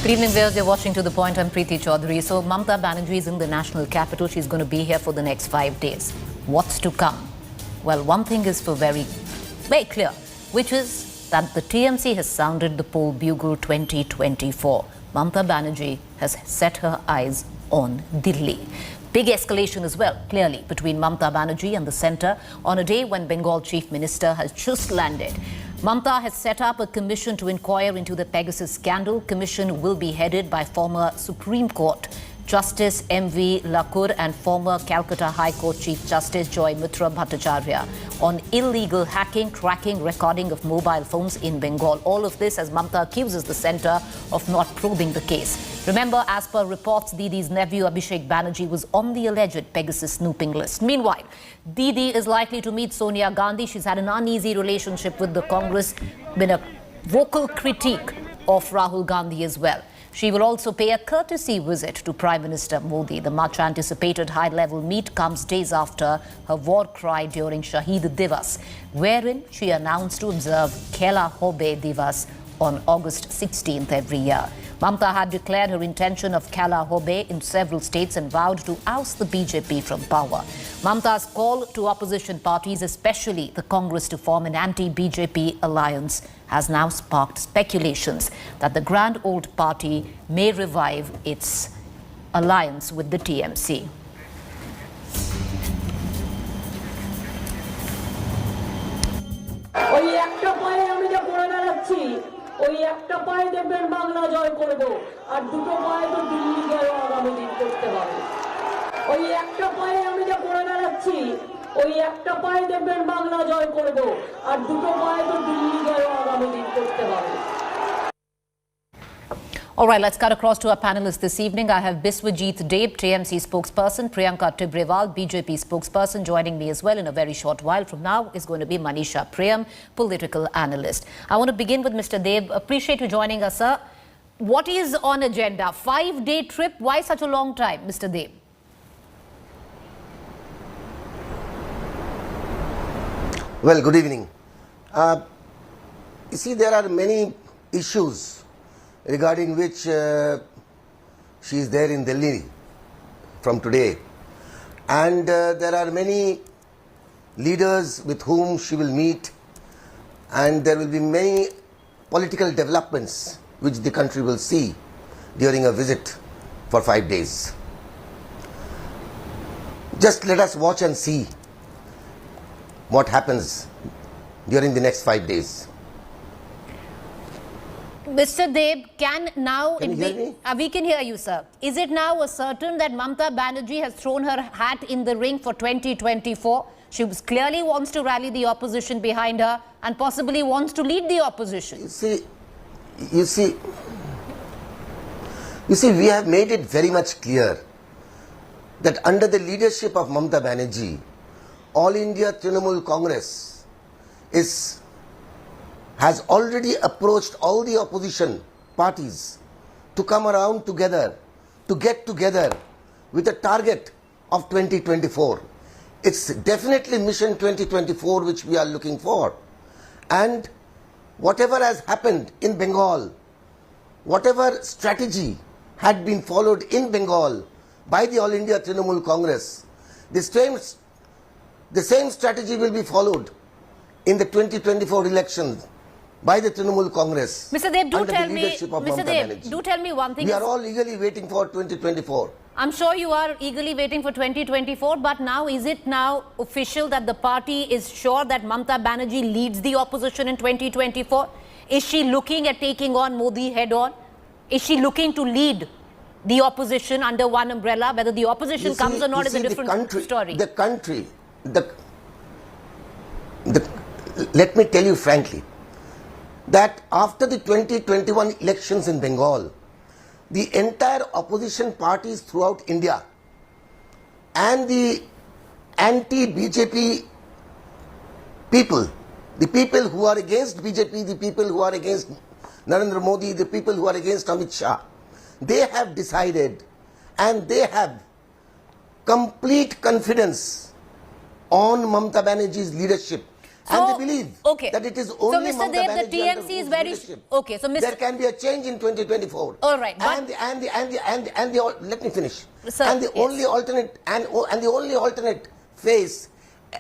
Good evening, viewers. You're watching To The Point. I'm Preeti Chaudhary. So, Mamata Banerjee is in the national capital. She's going to be here for the next 5 days. What's to come? Well, one thing is very clear, which is that the TMC has sounded the poll bugle 2024. Mamata Banerjee has set her eyes on Delhi. Big escalation as well, clearly, between Mamata Banerjee and the centre on a day when Bengal Chief Minister has just landed. Mamata has set up a commission to inquire into the Pegasus scandal. Commission will be headed by former Supreme Court Justice M.V. Lakur and former Calcutta High Court Chief Justice Joy Mitra Bhattacharya on illegal hacking, tracking, recording of mobile phones in Bengal. All of this as Mamata accuses the centre of not probing the case. Remember, as per reports, Didi's nephew Abhishek Banerjee was on the alleged Pegasus snooping list. Meanwhile, Didi is likely to meet Sonia Gandhi. She's had an uneasy relationship with the Congress, been a vocal critique of Rahul Gandhi as well. She will also pay a courtesy visit to Prime Minister Modi. The much-anticipated high-level meet comes days after her war cry during Shahid Divas, wherein she announced to observe Khela Hobe Divas on August 16th every year. Mamata had declared her intention of Khela Hobe in several states and vowed to oust the BJP from power. Mamata's call to opposition parties, especially the Congress, to form an anti-BJP alliance has now sparked speculations that the grand old party may revive its alliance with the TMC. ওই একটা পায়ে দেখবেন বাংলা জয় করব আর দুটো পায়ে তো দিল্লি জয় আগামী দিন করতে হবে ওই একটা পায়ে আমি যা করে বেড়াচ্ছি ওই একটা পায়ে দেখবেন বাংলা জয় করব আর দুটো পায়ে তো দিল্লি জয় আগামী দিন করতে হবে All right, let's cut across to our panelists this evening. I have Biswajit Deb, TMC spokesperson, Priyanka Tibrewal, BJP spokesperson. Joining me as well in a very short while from now is going to be Manisha Priyam, political analyst. I want to begin with Mr. Deb. Appreciate you joining us, sir. What is on agenda? 5-day trip? Why such a long time, Mr. Deb? Well, good evening. You see, there are many issues regarding which she is there in Delhi from today. And there are many leaders with whom she will meet, and there will be many political developments which the country will see during a visit for 5 days. Just let us watch and see what happens during the next 5 days. Mr. Deb, can you hear me? We can hear you, sir. Is it now certain that Mamata Banerjee has thrown her hat in the ring for 2024? She clearly wants to rally the opposition behind her and possibly wants to lead the opposition. You see, we have made it very much clear that under the leadership of Mamata Banerjee, All India Trinamool Congress has already approached all the opposition parties to come around together, to get together with a target of 2024. It's definitely Mission 2024 which we are looking for. And whatever has happened in Bengal, whatever strategy had been followed in Bengal by the All India Trinamool Congress, the same strategy will be followed in the 2024 elections by the Trinamool Congress. Mr. Deb, do under tell the me, leadership of Mr. Mamata Deb, Banerjee. do tell me one thing. We are all eagerly waiting for 2024. I'm sure you are eagerly waiting for 2024, but now is it now official that the party is sure that Mamata Banerjee leads the opposition in 2024? Is she looking at taking on Modi head on? Is she looking to lead the opposition under one umbrella? Whether the opposition comes or not is a different story. Let me tell you frankly, that after the 2021 elections in Bengal, the entire opposition parties throughout India and the anti-BJP people, the people who are against BJP, the people who are against Narendra Modi, the people who are against Amit Shah, they have decided and they have complete confidence on Mamata Banerjee's leadership and So, they believe okay. that it is So, only Mr. Mamata Dev, the Banerjee under TMC is whose very leadership okay. So, Mr. there can be a change in 2024. All right, but- Let me finish. Sir, and the yes. only alternate face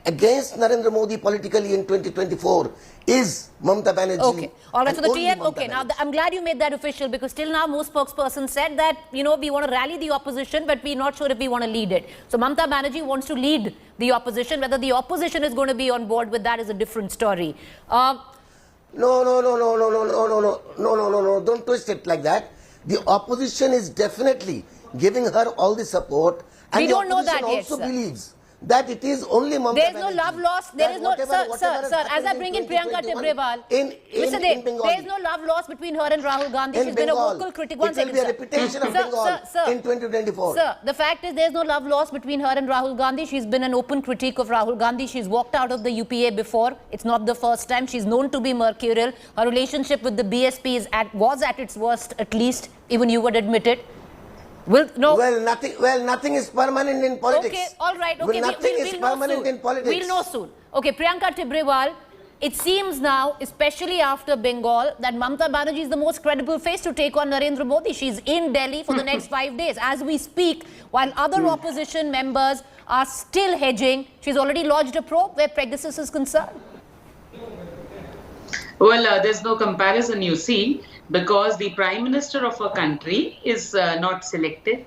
against Narendra Modi politically in 2024 is Mamata Banerjee. Okay. All right. and So the only TM. Mamata Okay. Now Banerjee. I'm glad you made that official, because till now most spokespersons said that we want to rally the opposition, but we're not sure if we want to lead it. So Mamata Banerjee wants to lead the opposition. Whether the opposition is going to be on board with that is a different story. No. Don't twist it like that. The opposition is definitely giving her all the support. And We don't know that the opposition yet, also sir. believes that it is only Mamata There is no Banerjee. love lost. There is no, sir, as I bring in Priyanka Tibrewal, Mr. Dev, there is no love lost between her and Rahul Gandhi. She's been a vocal critic. One it will second, be a sir. reputation of Sir, Bengal sir, in 2024. Sir, the fact is there is no love lost between her and Rahul Gandhi. She's been an open critique of Rahul Gandhi. She's walked out of the UPA before. It's not the first time. She's known to be mercurial. Her relationship with the BSP was at its worst, at least. Even you would admit it. Well, nothing is permanent in politics. Okay, all right. Okay, nothing is permanent in politics. We'll know soon. Okay, Priyanka Tibrewal, it seems now, especially after Bengal, that Mamata Banerjee is the most credible face to take on Narendra Modi. She's in Delhi for the next 5 days. As we speak, while other opposition members are still hedging, she's already lodged a probe where Pegasus is concerned. Well, there's no comparison, you see, because the Prime Minister of a country is not selected.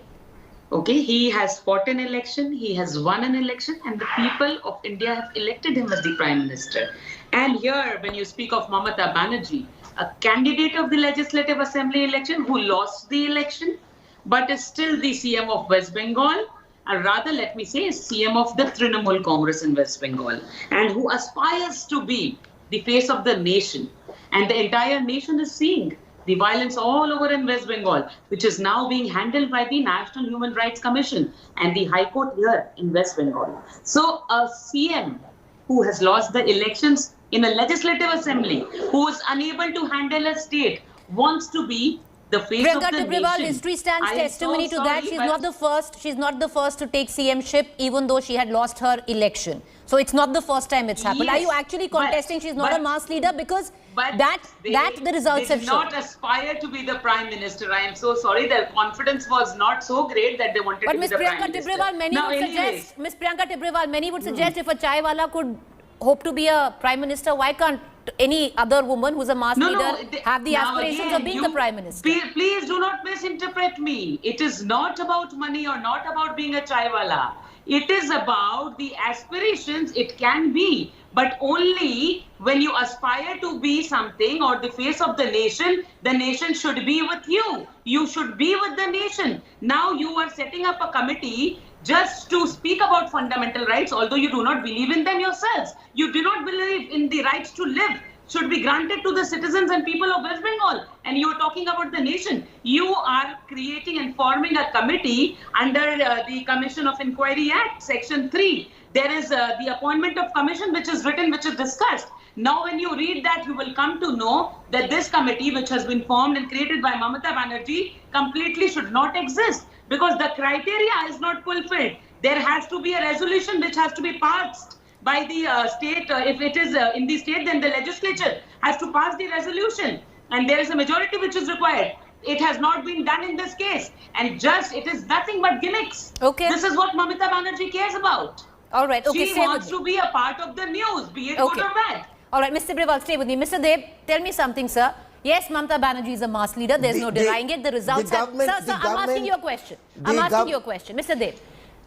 Okay, he has fought an election, he has won an election, and the people of India have elected him as the Prime Minister. And here, when you speak of Mamata Banerjee, a candidate of the Legislative Assembly election who lost the election, but is still the CM of West Bengal, or rather, let me say, is CM of the Trinamool Congress in West Bengal, and who aspires to be the face of the nation. And the entire nation is seeing the violence all over in West Bengal, which is now being handled by the National Human Rights Commission and the High Court here in West Bengal. So a CM who has lost the elections in a legislative assembly, who is unable to handle a state, wants to be the face Priyanka of the Tibrewal, nation. history stands I am testimony so to that. sorry, She's but- not the first. She's not the first to take CM-ship, even though she had lost her election. So it's not the first time it's happened. Are you Yes, actually but- contesting she's not a but- mass leader? Because But that the results they have did shown. not aspire to be the Prime Minister. I am so sorry. Their confidence was not so great that they wanted But to Ms. be the Prime Priyanka Minister. Tibrewal, many Now, would anyways, suggest, Ms. Priyanka Tibrewal, many would suggest if a chai wala could hope to be a Prime Minister, why can't any other woman who's a mass leader have the now aspirations again, of being the Prime Minister? Please do not misinterpret me. It is not about money or not about being a chaiwala. It is about the aspirations. It can be, but only when you aspire to be something or the face of the nation should be with you. You should be with the nation. Now you are setting up a committee just to speak about fundamental rights, although you do not believe in them yourselves. You do not believe in the rights to live should be granted to the citizens and people of West Bengal. And you are talking about the nation. You are creating and forming a committee under the Commission of Inquiry Act, Section 3. There is the appointment of commission which is written, which is discussed. Now, when you read that, you will come to know that this committee, which has been formed and created by Mamata Banerjee, completely should not exist because the criteria is not fulfilled. There has to be a resolution which has to be passed by the state. If it is in the state, then the legislature has to pass the resolution. And there is a majority which is required. It has not been done in this case. And just, it is nothing but gimmicks. Okay. This is what Mamata Banerjee cares about. All right. Okay, She stay wants with me. to be a part of the news, be it Okay. good or bad. All right, Mr. Tibrewal, stay with me. Mr. Deb, tell me something, sir. Yes, Mamata Banerjee is a mass leader. There's no denying it. The results have... Sir, I'm asking you a question. I'm asking you a question. Mr. Deb,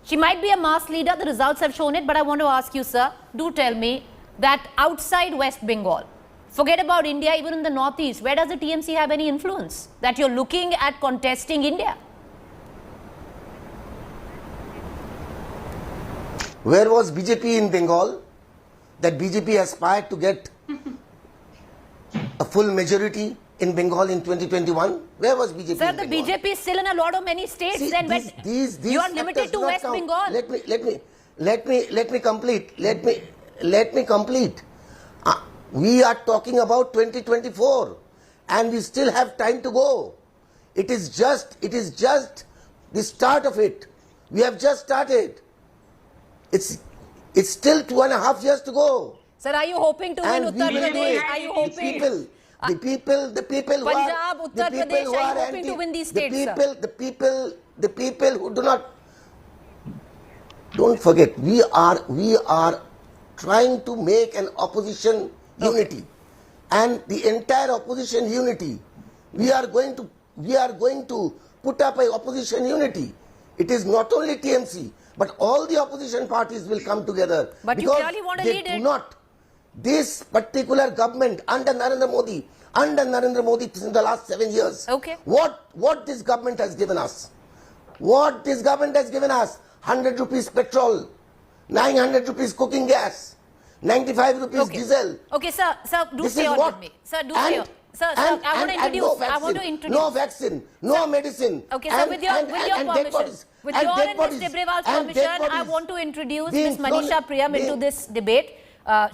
she might be a mass leader. The results have shown it. But I want to ask you, sir, do tell me that outside West Bengal, forget about India, even in the Northeast, where does the TMC have any influence? That you're looking at contesting India? Where was BJP in Bengal? That BJP aspired to get a full majority in Bengal in 2021? Where was BJP Sir, in the Bengal? BJP is still in a lot of many states. See, Then these you are factors limited to do not West count. Bengal. Let me complete. Let me complete. We are talking about 2024, and we still have time to go. It is just the start of it. We have just started. It's still 2.5 years to go. Sir, are you hoping to win And Uttar we will do Pradesh? it. Are you The hoping? people who Punjab, are, Uttar the people Pradesh, who are you are hoping to win these the states, sir? the people who do not, don't forget, we are trying to make an opposition unity, and the entire opposition unity, we are going to put up a opposition unity. It is not only TMC, but all the opposition parties will come together. But you really want to lead it? This particular government under Narendra Modi in the last 7 years, Okay. what this government has given us? What this government has given us? 100 rupees petrol, 900 rupees cooking gas, 95 rupees diesel. Okay, sir, do This stay is on what? with me. Sir, do stay on. Sir, I want to introduce. I want to introduce. No vaccine, no medicine. Okay, sir, with your permission, with your and Ms. Tibrewal's permission, I want to introduce Ms. Manisha Priyam into this debate.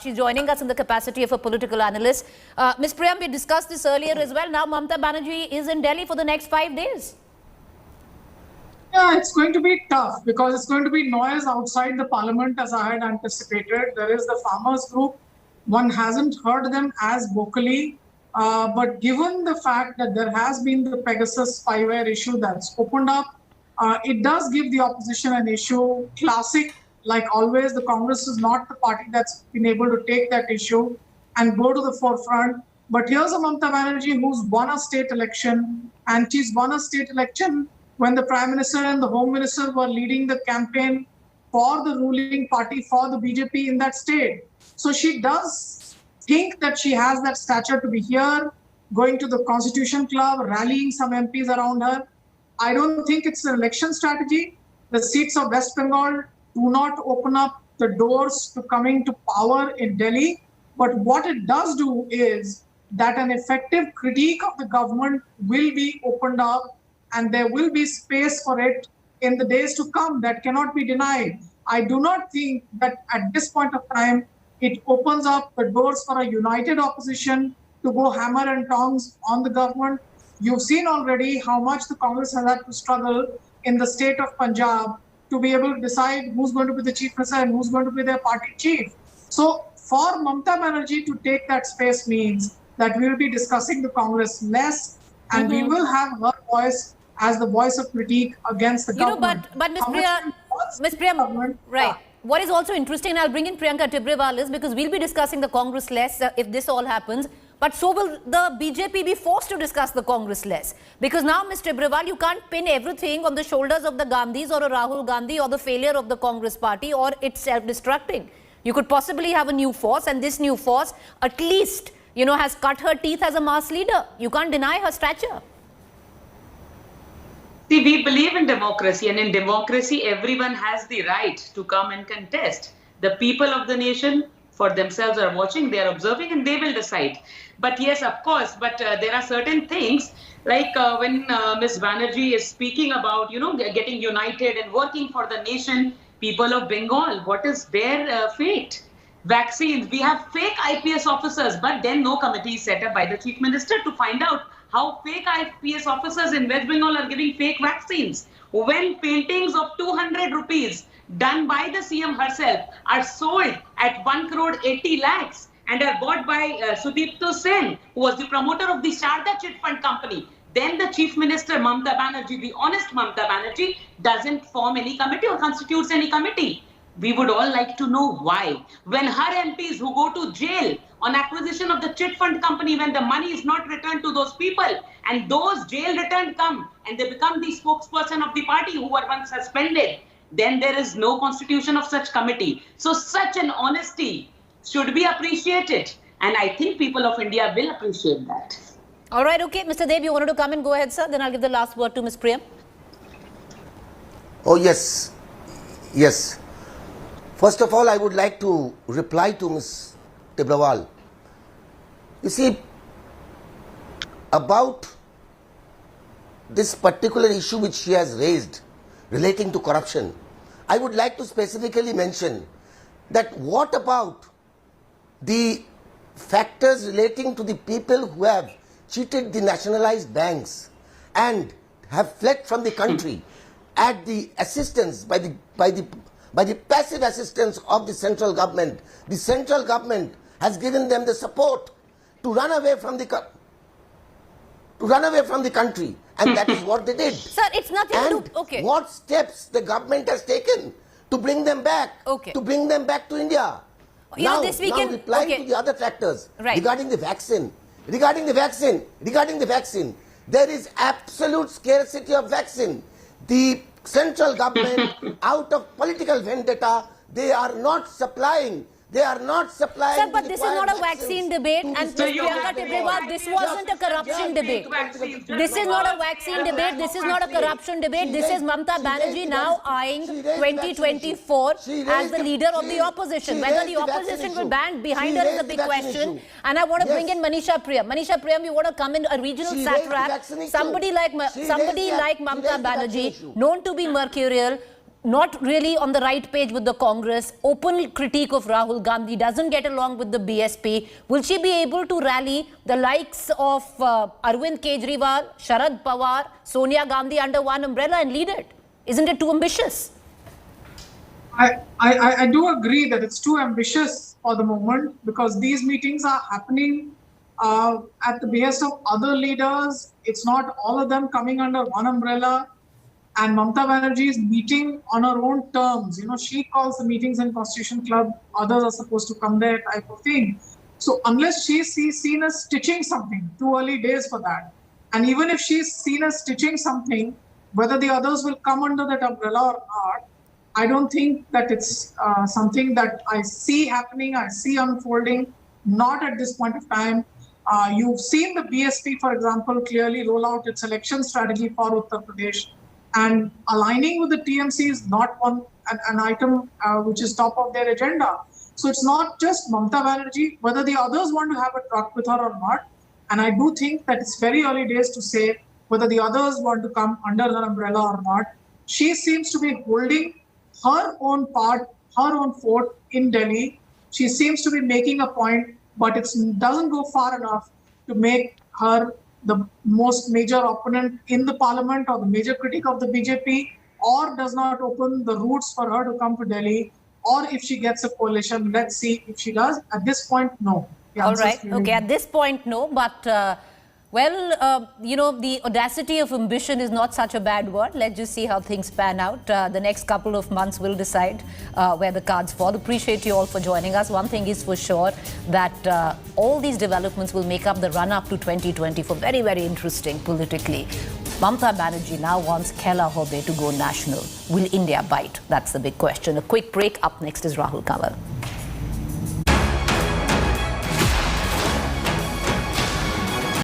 She's joining us in the capacity of a political analyst. Ms. Priyam, we discussed this earlier as well. Now Mamata Banerjee is in Delhi for the next 5 days. Yeah, it's going to be tough because it's going to be noise outside the parliament as I had anticipated. There is the farmers group. One hasn't heard them as vocally. But given the fact that there has been the Pegasus spyware issue that's opened up, it does give the opposition an issue. Classic, like always, the Congress is not the party that's been able to take that issue and go to the forefront. But here's a Mamata Banerjee who's won a state election, and she's won a state election when the Prime Minister and the Home Minister were leading the campaign for the ruling party, for the BJP in that state. So she does think that she has that stature to be here, going to the Constitution Club, rallying some MPs around her. I don't think it's an election strategy. The seats of West Bengal do not open up the doors to coming to power in Delhi. But what it does do is that an effective critique of the government will be opened up, and there will be space for it in the days to come. That cannot be denied. I do not think that at this point of time, it opens up the doors for a united opposition to go hammer and tongs on the government. You've seen already how much the Congress has had to struggle in the state of Punjab to be able to decide who's going to be the chief minister and who's going to be their party chief. So for Mamata Banerjee to take that space means that we will be discussing the Congress less, and we will have her voice as the voice of critique against the government. But Ms. Priya, right. What is also interesting, and I'll bring in Priyanka Tibrewal, is because we'll be discussing the Congress less if this all happens, but so will the BJP be forced to discuss the Congress less. Because now, Ms. Tibrewal, you can't pin everything on the shoulders of the Gandhis or a Rahul Gandhi or the failure of the Congress party or its self-destructing. You could possibly have a new force, and this new force at least, has cut her teeth as a mass leader. You can't deny her stature. See, we believe in democracy, and in democracy, everyone has the right to come and contest. The people of the nation for themselves are watching, they are observing, and they will decide. But yes, of course, but there are certain things like when Ms. Banerjee is speaking about, getting united and working for the nation, people of Bengal, what is their fate? Vaccines, we have fake IPS officers, but then no committee is set up by the Chief Minister to find out how fake IPS officers in West Bengal are giving fake vaccines. When paintings of 200 rupees done by the CM herself are sold at 1 crore 80 lakhs and are bought by Sudipto Sen, who was the promoter of the Sharda Chit Fund Company, then the Chief Minister Mamata Banerjee, the honest Mamata Banerjee, doesn't form any committee or constitutes any committee. We would all like to know why. When her MPs who go to jail on acquisition of the chit fund company, when the money is not returned to those people, and those jail returns come and they become the spokesperson of the party who were once suspended, then there is no constitution of such committee. So such an honesty should be appreciated. And I think people of India will appreciate that. All right, okay. Mr. Dev, you wanted to come and go ahead, sir. Then I'll give the last word to Ms. Priyam. Oh, yes. Yes. First of all, I would like to reply to Ms. Tibrewal. You see, about this particular issue which she has raised relating to corruption, I would like to specifically mention that what about the factors relating to the people who have cheated the nationalized banks and have fled from the country at the assistance by the by the passive assistance of the central government. The central government has given them the support to run away from the country, and that is what they did. Sir, it's nothing to do. Okay. What steps the government has taken to bring them back? Okay. To bring them back to India. You know, this weekend- now replying okay. to the other factors Right. regarding the vaccine, there is absolute scarcity of vaccine. The central government, out of political vendetta, they are not supplying. Sir, but the this is not a required vaccine vaccines debate, to the and central Priyanka government. Tibrewal, this wasn't a corruption debate. This is not a vaccine debate. This is not a corruption debate. This is Mamta Banerjee now eyeing 2024 as the leader of the opposition. Whether the opposition will band behind her is a big question. And I want to bring in Manisha Priyam. Manisha Priyam, you want to come in, a regional She raised the satrap, vaccine issue. somebody like She raised the Mamta vaccine Banerjee, issue. known to be mercurial, not really on the right page with the Congress, open critique of Rahul Gandhi, doesn't get along with the BSP. Will she be able to rally the likes of Arvind Kejriwal, Sharad Pawar, Sonia Gandhi under one umbrella and lead it? Isn't it too ambitious? I do agree that it's too ambitious for the moment, because these meetings are happening at the behest of other leaders. It's not all of them coming under one umbrella. And Mamta Banerjee is meeting on her own terms. You know, she calls the meetings in Constitution Club. Others are supposed to come there, type of thing. So unless she's seen as stitching something, too early days for that. And even if she's seen as stitching something, whether the others will come under that umbrella or not, I don't think that it's something that I see happening, I see unfolding, not at this point of time. You've seen the BSP, for example, clearly roll out its election strategy for Uttar Pradesh. And aligning with the TMC is not an item which is top of their agenda. So it's not just Mamta Banerjee, whether the others want to have a talk with her or not. And I do think that it's very early days to say whether the others want to come under her umbrella or not. She seems to be holding her own part, her own fort in Delhi. She seems to be making a point, but it doesn't go far enough to make her the most major opponent in the parliament or the major critic of the BJP, or does not open the routes for her to come to Delhi. Or if she gets a coalition, let's see if she does. At this point, no. All right. Okay. At this point, no. But, you know, the audacity of ambition is not such a bad word. Let's just see how things pan out. The next couple of months will decide where the cards fall. Appreciate you all for joining us. One thing is for sure, that all these developments will make up the run-up to 2024 very, very interesting politically. Mamta Banerjee now wants Khela Hobe to go national. Will India bite? That's the big question. A quick break. Up next is Rahul Kanwar.